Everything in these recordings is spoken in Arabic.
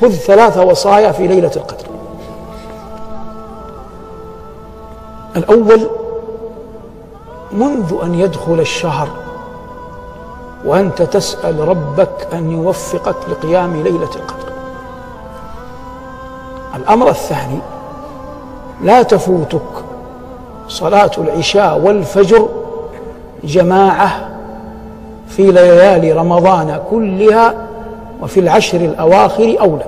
خذ 3 وصايا في ليلة القدر. الأول: منذ أن يدخل الشهر وأنت تسأل ربك أن يوفقك لقيام ليلة القدر. الأمر الثاني: لا تفوتك صلاة العشاء والفجر جماعة في ليالي رمضان كلها، وفي العشر الأواخر أولى.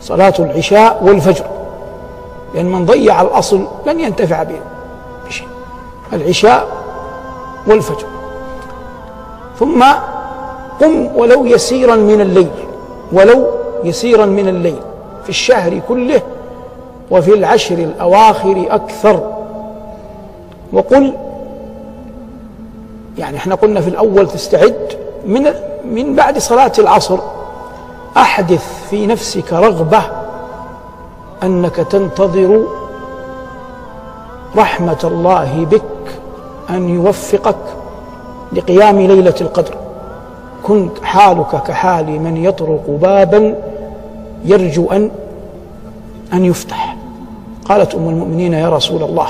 صلاة العشاء والفجر، لأن من ضيع الأصل لن ينتفع بشيء. العشاء والفجر. ثم قم ولو يسيرا من الليل، ولو يسيرا من الليل في الشهر كله، وفي العشر الأواخر أكثر. وقل، يعني احنا قلنا في الأول تستعد من بعد صلاة العصر، أحدث في نفسك رغبة أنك تنتظر رحمة الله بك أن يوفقك لقيام ليلة القدر. كنت حالك كحال من يطرق بابا يرجو أن يفتح. قالت أم المؤمنين: يا رسول الله،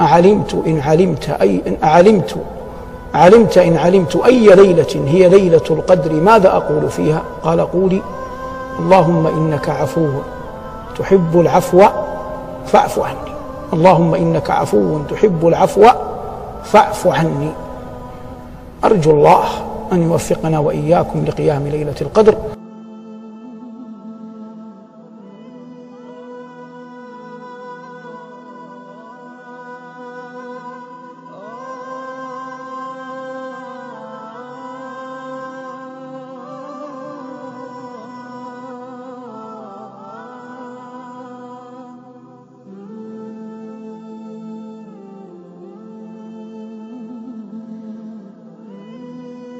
علمت إن علمت أي ليلة هي ليلة القدر ماذا أقول فيها؟ قال: قولي: اللهم إنك عفو تحب العفو فاعف عني. اللهم إنك عفو تحب العفو فاعف عني. أرجو الله أن يوفقنا وإياكم لقيام ليلة القدر.